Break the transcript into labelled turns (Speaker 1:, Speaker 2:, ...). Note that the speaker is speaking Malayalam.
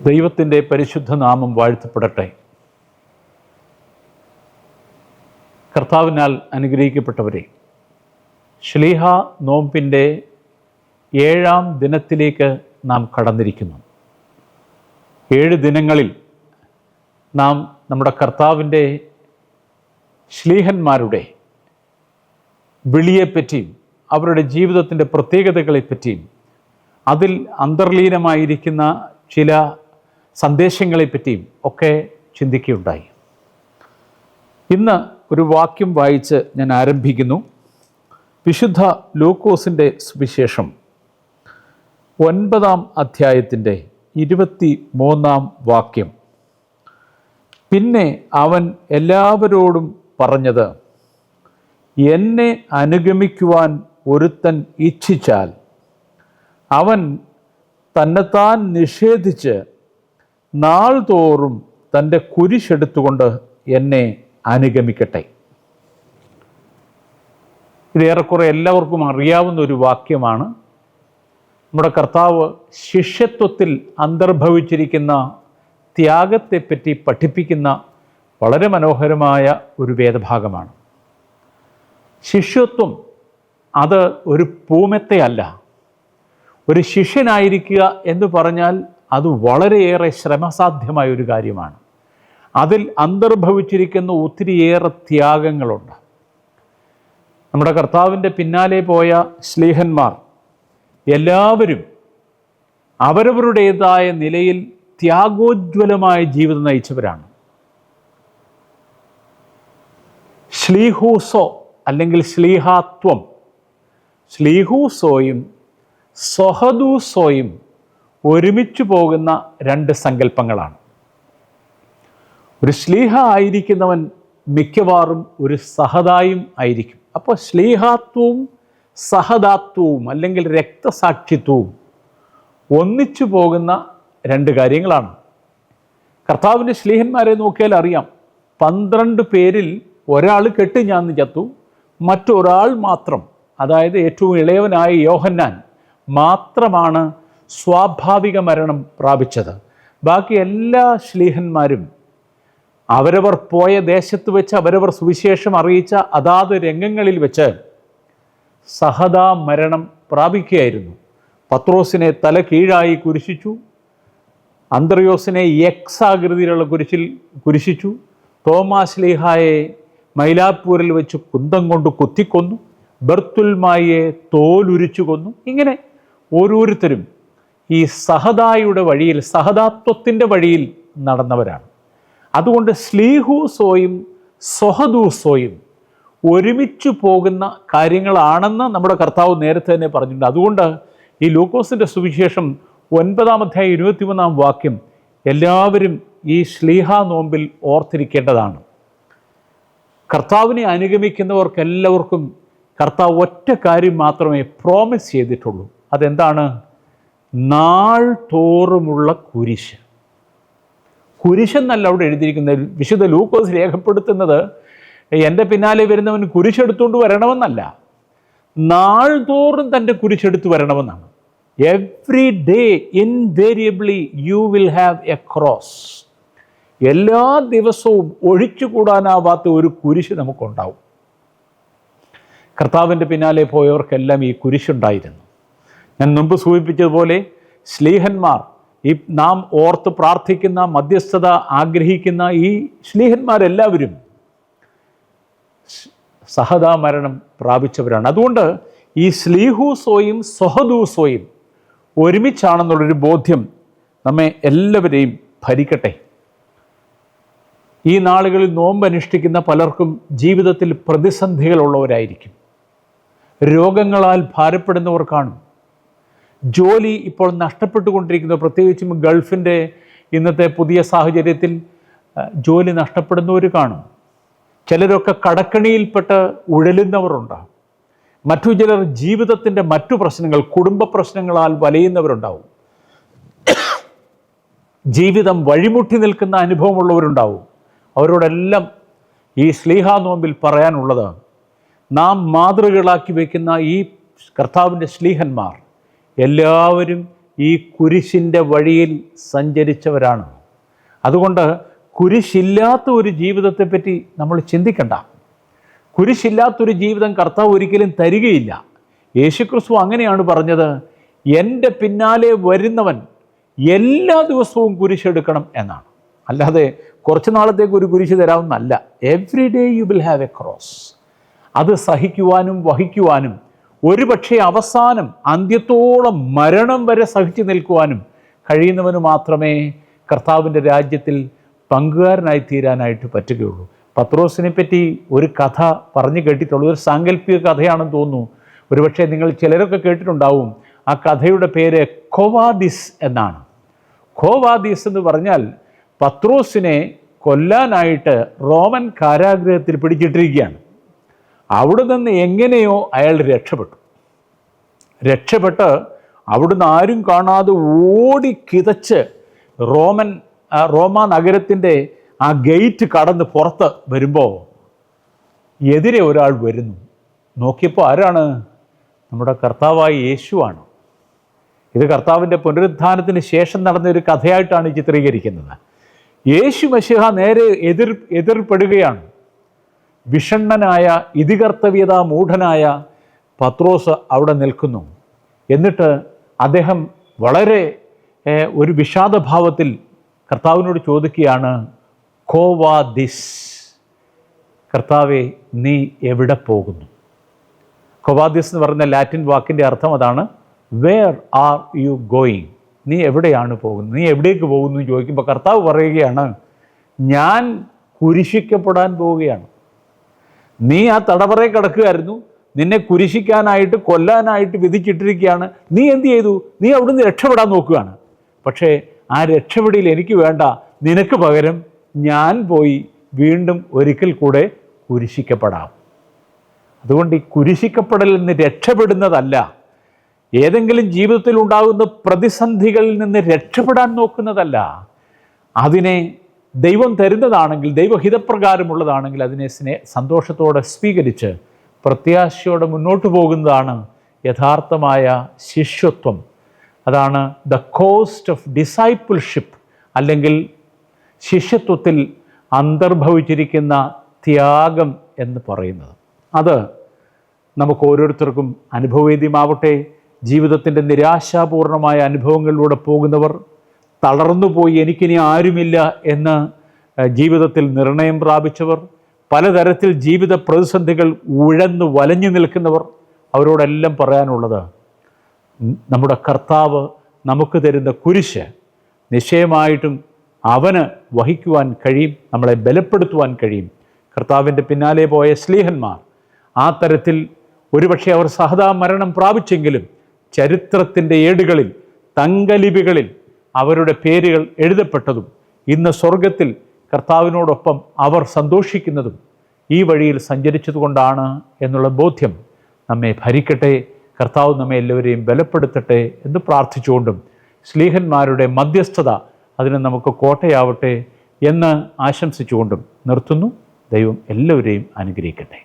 Speaker 1: ദൈവത്തിൻ്റെ പരിശുദ്ധ നാമം വാഴ്ത്തപ്പെടട്ടെ. കർത്താവിനാൽ അനുഗ്രഹിക്കപ്പെട്ടവരെ, ശ്ലീഹ നോമ്പിൻ്റെ 7-ാം ദിനത്തിലേക്ക് നാം കടന്നിരിക്കുന്നു. 7 ദിനങ്ങളിൽ നാം നമ്മുടെ കർത്താവിൻ്റെ ശ്ലീഹന്മാരുടെ വിളിയെപ്പറ്റിയും അവരുടെ ജീവിതത്തിൻ്റെ പ്രത്യേകതകളെപ്പറ്റിയും അതിൽ അന്തർലീനമായിരിക്കുന്ന ചില സന്ദേശങ്ങളെപ്പറ്റിയും ഒക്കെ ചിന്തിക്കുകയുണ്ടായി. ഇന്ന് ഒരു വാക്യം വായിച്ച് ഞാൻ ആരംഭിക്കുന്നു. വിശുദ്ധ ലൂക്കോസിൻ്റെ സുവിശേഷം 9-ാം അധ്യായത്തിൻ്റെ 23-ാം വാക്യം. പിന്നെ അവൻ എല്ലാവരോടും പറഞ്ഞത്, എന്നെ അനുഗമിക്കുവാൻ ഒരുത്തൻ ഇച്ഛിച്ചാൽ അവൻ തന്നെത്താൻ നിഷേധിച്ച് നാൾതോറും തൻ്റെ കുരിശെടുത്തുകൊണ്ട് എന്നെ അനുഗമിക്കട്ടെ. ഇതേറെക്കുറെ എല്ലാവർക്കും അറിയാവുന്ന ഒരു വാക്യമാണ്. നമ്മുടെ കർത്താവ് ശിഷ്യത്വത്തിൽ അന്തർഭവിച്ചിരിക്കുന്ന ത്യാഗത്തെപ്പറ്റി പഠിപ്പിക്കുന്ന വളരെ മനോഹരമായ ഒരു വേദഭാഗമാണ്. ശിഷ്യത്വം അത് ഒരു പൂമെത്തയല്ല. ഒരു ശിഷ്യനായിരിക്കുക എന്ന് പറഞ്ഞാൽ അത് വളരെയേറെ ശ്രമസാധ്യമായ ഒരു കാര്യമാണ്. അതിൽ അന്തർഭവിച്ചിരിക്കുന്ന ഒത്തിരിയേറെ ത്യാഗങ്ങളുണ്ട്. നമ്മുടെ കർത്താവിൻ്റെ പിന്നാലെ പോയ ശ്ലീഹന്മാർ എല്ലാവരും അവരവരുടേതായ നിലയിൽ ത്യാഗോജ്വലമായ ജീവിതം നയിച്ചവരാണ്. ശ്ലീഹൂസോ അല്ലെങ്കിൽ ശ്ലീഹാത്വം, ശ്ലീഹൂസോയും സൊഹദൂസോയും ഒരുമിച്ച് പോകുന്ന 2 സങ്കല്പങ്ങളാണ്. ഒരു ശ്ലീഹ ആയിരിക്കുന്നവൻ മിക്കവാറും ഒരു സഹദായും ആയിരിക്കും. അപ്പോൾ ശ്ലീഹാത്വവും സഹദാത്വവും അല്ലെങ്കിൽ രക്തസാക്ഷിത്വവും ഒന്നിച്ചു പോകുന്ന 2 കാര്യങ്ങളാണ്. കർത്താവിൻ്റെ ശ്ലീഹന്മാരെ നോക്കിയാൽ അറിയാം. 12 പേരിൽ ഒരാൾ കെട്ടുഞാന്ന് ചത്തു. മറ്റൊരാൾ മാത്രം, അതായത് ഏറ്റവും ഇളയവനായ യോഹന്നാൻ മാത്രമാണ് സ്വാഭാവിക മരണം പ്രാപിച്ചത്. ബാക്കി എല്ലാ ശ്ലീഹന്മാരും അവരവർ പോയ ദേശത്ത് വെച്ച് അവരവർ സുവിശേഷം അറിയിച്ച അതാത് രംഗങ്ങളിൽ വെച്ച് സഹദാ മരണം പ്രാപിക്കുകയായിരുന്നു. പത്രോസിനെ തല കീഴായി കുരിശിച്ചു. അന്ത്രയോസിനെ ആകൃതിയിലുള്ള കുരിശിച്ചു. തോമാശ്ലീഹായെ മൈലാപ്പൂരിൽ വെച്ച് കുന്തം കൊണ്ട് കുത്തിക്കൊന്നു. ബർത്തുൽമായെ തോലുരിച്ചു കൊന്നു. ഇങ്ങനെ ഓരോരുത്തരും ഈ സഹദായുടെ വഴിയിൽ, സഹദാത്വത്തിൻ്റെ വഴിയിൽ നടന്നവരാണ്. അതുകൊണ്ട് ശ്ലീഹൂസോയും സൊഹദൂസോയും ഒരുമിച്ച് പോകുന്ന കാര്യങ്ങളാണെന്ന് നമ്മുടെ കർത്താവ് നേരത്തെ തന്നെ പറഞ്ഞിട്ടുണ്ട്. അതുകൊണ്ട് ഈ ലൂക്കോസിൻ്റെ സുവിശേഷം 9-ാം അധ്യായം 23-ാം വാക്യം എല്ലാവരും ഈ ശ്ലീഹ നോമ്പിൽ ഓർത്തിരിക്കേണ്ടതാണ്. കർത്താവിനെ അനുഗമിക്കുന്നവർക്ക് എല്ലാവർക്കും കർത്താവ് ഒറ്റ കാര്യം മാത്രമേ പ്രോമിസ് ചെയ്തിട്ടുള്ളൂ. അതെന്താണ്? നാൾ തോറുമുള്ള കുരിശ്. കുരിശെന്നല്ല അവിടെ എഴുതിയിരിക്കുന്നത്. വിശുദ്ധ ലൂക്കോസ് രേഖപ്പെടുത്തുന്നത് എൻ്റെ പിന്നാലെ വരുന്നവൻ കുരിശെടുത്തുകൊണ്ട് വരണമെന്നല്ല, നാൾ തോറും തൻ്റെ കുരിശെടുത്ത് വരണമെന്നാണ്. Every day invariably U will have a cross. എല്ലാ ദിവസവും ഒഴിച്ചുകൂടാനാവാത്ത ഒരു കുരിശ് നമുക്കുണ്ടാവും. കർത്താവിൻ്റെ പിന്നാലെ പോയവർക്കെല്ലാം ഈ കുരിശുണ്ടായിരുന്നു. ഞാൻ മുമ്പ് സൂചിപ്പിച്ചതുപോലെ ശ്ലീഹന്മാർ, ഈ നാം ഓർത്ത് പ്രാർത്ഥിക്കുന്ന, മധ്യസ്ഥത ആഗ്രഹിക്കുന്ന ഈ ശ്ലീഹന്മാരെല്ലാവരും സഹദാ മരണം പ്രാപിച്ചവരാണ്. അതുകൊണ്ട് ഈ ശ്ലീഹൂസോയും സൊഹദൂസോയും ഒരുമിച്ചാണെന്നുള്ളൊരു ബോധ്യം നമ്മെ എല്ലാവരെയും ഭരിക്കട്ടെ. ഈ നാളുകളിൽ നോമ്പ് അനുഷ്ഠിക്കുന്ന പലർക്കും ജീവിതത്തിൽ പ്രതിസന്ധികളുള്ളവരായിരിക്കും. രോഗങ്ങളാൽ ഭാരപ്പെടുന്നവർ കാണും. ജോലി ഇപ്പോൾ നഷ്ടപ്പെട്ടുകൊണ്ടിരിക്കുന്നത്, പ്രത്യേകിച്ചും ഗൾഫിൻ്റെ ഇന്നത്തെ പുതിയ സാഹചര്യത്തിൽ ജോലി നഷ്ടപ്പെടുന്നവർ കാണും. ചിലരൊക്കെ കടക്കണിയിൽപ്പെട്ട് ഉഴലുന്നവരുണ്ടാകും. മറ്റു ചിലർ ജീവിതത്തിൻ്റെ മറ്റു പ്രശ്നങ്ങൾ, കുടുംബ പ്രശ്നങ്ങളാൽ വലയുന്നവരുണ്ടാവും. ജീവിതം വഴിമുട്ടി നിൽക്കുന്ന അനുഭവമുള്ളവരുണ്ടാവും. അവരോടെല്ലാം ഈ ശ്ലീഹ നോമ്പിൽ പറയാനുള്ളത്, നാം മാതൃകളാക്കി വയ്ക്കുന്ന ഈ കർത്താവിൻ്റെ ശ്ലീഹന്മാർ എല്ലാവരും ഈ കുരിശിൻ്റെ വഴിയിൽ സഞ്ചരിച്ചവരാണ്. അതുകൊണ്ട് കുരിശില്ലാത്ത ഒരു ജീവിതത്തെപ്പറ്റി നമ്മൾ ചിന്തിക്കണ്ട. കുരിശില്ലാത്തൊരു ജീവിതം കർത്താവ് ഒരിക്കലും തരികയില്ല. യേശുക്രിസ്തു അങ്ങനെയാണ് പറഞ്ഞത്, എൻ്റെ പിന്നാലെ വരുന്നവൻ എല്ലാ ദിവസവും കുരിശെടുക്കണം എന്നാണ്. അല്ലാതെ കുറച്ച് നാളത്തേക്ക് ഒരു കുരിശ് തരാമെന്നല്ല. Every day you will have a cross. അത് സഹിക്കുവാനും വഹിക്കുവാനും ഒരുപക്ഷെ അവസാനം അന്ത്യത്തോളം മരണം വരെ സഹിച്ചു നിൽക്കുവാനും കഴിയുന്നവന് മാത്രമേ കർത്താവിൻ്റെ രാജ്യത്തിൽ പങ്കുകാരനായി തീരാനായിട്ട് പറ്റുകയുള്ളൂ. പത്രോസിനെ പറ്റി ഒരു കഥ പറഞ്ഞു കേട്ടിട്ടുള്ളൂ. ഒരു സാങ്കല്പിക കഥയാണെന്ന് തോന്നുന്നു. ഒരുപക്ഷെ നിങ്ങൾ ചിലരൊക്കെ കേട്ടിട്ടുണ്ടാവും. ആ കഥയുടെ പേര് ഖോവാദിസ് എന്നാണ്. ഖോവാദിസ് എന്ന് പറഞ്ഞാൽ പത്രോസിനെ കൊല്ലാനായിട്ട് റോമൻ കാരാഗൃഹത്തിൽ പിടിച്ചിട്ടിരിക്കുകയാണ്. അവിടെ നിന്ന് എങ്ങനെയോ അയാൾ രക്ഷപ്പെട്ട് അവിടുന്ന് ആരും കാണാതെ ഓടി കിതച്ച് റോമ നഗരത്തിൻ്റെ ആ ഗേറ്റ് കടന്ന് പുറത്ത് വരുമ്പോൾ എതിരെ ഒരാൾ വരുന്നു. നോക്കിയപ്പോൾ ആരാണ്? നമ്മുടെ കർത്താവായ യേശുവാണ്. ഇത് കർത്താവിൻ്റെ പുനരുത്ഥാനത്തിന് ശേഷം നടന്ന ഒരു കഥയായിട്ടാണ് ചിത്രീകരിക്കുന്നത്. യേശു മശിഹ നേരെ എതിർപ്പെടുകയാണ്. വിഷണ്ണനായ ഇതികർത്തവ്യത മൂഢനായ പത്രോസ് അവിടെ നിൽക്കുന്നു. എന്നിട്ട് അദ്ദേഹം വളരെ ഒരു വിഷാദഭാവത്തിൽ കർത്താവിനോട് ചോദിക്കുകയാണ്, ഖോവാദിസ്, കർത്താവെ നീ എവിടെ പോകുന്നു? ഖോവാദിസ് എന്ന് പറയുന്ന ലാറ്റിൻ വാക്കിൻ്റെ അർത്ഥം അതാണ്. Where are you going? നീ എവിടെയാണ് പോകുന്നത്? നീ എവിടേക്ക് പോകുന്നു എന്ന് ചോദിക്കുമ്പോൾ കർത്താവ് പറയുകയാണ്, ഞാൻ കുരിശിക്കപ്പെടാൻ പോവുകയാണ്. നീ ആ തടവറയിൽ കിടക്കുകയായിരുന്നു, നിന്നെ കുരിശിക്കാനായിട്ട് കൊല്ലാനായിട്ട് വിധിച്ചിട്ടിരിക്കുകയാണ്. നീ എന്ത് ചെയ്തു? നീ അവിടുന്ന് രക്ഷപ്പെടാൻ നോക്കുകയാണ്. പക്ഷേ ആ രക്ഷപ്പെടിയിൽ എനിക്ക് വേണ്ട, നിനക്ക് പകരം ഞാൻ പോയി വീണ്ടും ഒരിക്കൽ കൂടെ കുരിശിക്കപ്പെടാം. അതുകൊണ്ട് ഈ കുരിശിക്കപ്പെടലിൽ നിന്ന് രക്ഷപ്പെടുന്നതല്ല, ഏതെങ്കിലും ജീവിതത്തിൽ ഉണ്ടാകുന്ന പ്രതിസന്ധികളിൽ നിന്ന് രക്ഷപ്പെടാൻ നോക്കുന്നതല്ല. അതിനെ ദൈവം തരുന്നതാണെങ്കിൽ, ദൈവഹിതപ്രകാരമുള്ളതാണെങ്കിൽ അതിനെ സന്തോഷത്തോടെ സ്വീകരിച്ച് പ്രത്യാശയോടെ മുന്നോട്ട് പോകുന്നതാണ് യഥാർത്ഥമായ ശിഷ്യത്വം. അതാണ് ദ കോസ്റ്റ് ഓഫ് ഡിസൈപ്പിൾഷിപ്പ്, അല്ലെങ്കിൽ ശിഷ്യത്വത്തിൽ അന്തർഭവിച്ചിരിക്കുന്ന ത്യാഗം എന്ന് പറയുന്നത്. അത് നമുക്ക് ഓരോരുത്തർക്കും അനുഭവവേദ്യമാവട്ടെ. ജീവിതത്തിൻ്റെ നിരാശാപൂർണമായ അനുഭവങ്ങളിലൂടെ പോകുന്നവർ, തളർന്നുപോയി എനിക്കിനി ആരുമില്ല എന്ന് ജീവിതത്തിൽ നിർണയം പ്രാപിച്ചവർ, പലതരത്തിൽ ജീവിത പ്രതിസന്ധികൾ ഉഴന്ന് വലഞ്ഞു നിൽക്കുന്നവർ, അവരോടെല്ലാം പറയാനുള്ളത്, നമ്മുടെ കർത്താവ് നമുക്ക് തരുന്ന കുരിശ് നിശ്ചയമായിട്ടും അവന് വഹിക്കുവാൻ കഴിയും, നമ്മളെ ബലപ്പെടുത്തുവാൻ കഴിയും. കർത്താവിൻ്റെ പിന്നാലെ പോയ ശ്ലീഹന്മാർ ആ തരത്തിൽ ഒരുപക്ഷെ അവർ സഹതാ മരണം പ്രാപിച്ചെങ്കിലും ചരിത്രത്തിൻ്റെ ഏടുകളിൽ, തങ്കലിപികളിൽ അവരുടെ പേരുകൾ എഴുതപ്പെട്ടതും ഇന്ന് സ്വർഗത്തിൽ കർത്താവിനോടൊപ്പം അവർ സന്തോഷിക്കുന്നതും ഈ വഴിയിൽ സഞ്ചരിച്ചതുകൊണ്ടാണ് എന്നുള്ള ബോധ്യം നമ്മെ ഭരിക്കട്ടെ. കർത്താവ് നമ്മെ എല്ലാവരെയും ബലപ്പെടുത്തട്ടെ എന്ന് പ്രാർത്ഥിച്ചുകൊണ്ടും ശ്ലീഹന്മാരുടെ മധ്യസ്ഥത അതിന് നമുക്ക് കോട്ടയാവട്ടെ എന്ന് ആശംസിച്ചുകൊണ്ടും നിർത്തുന്നു. ദൈവം എല്ലാവരെയും അനുഗ്രഹിക്കട്ടെ.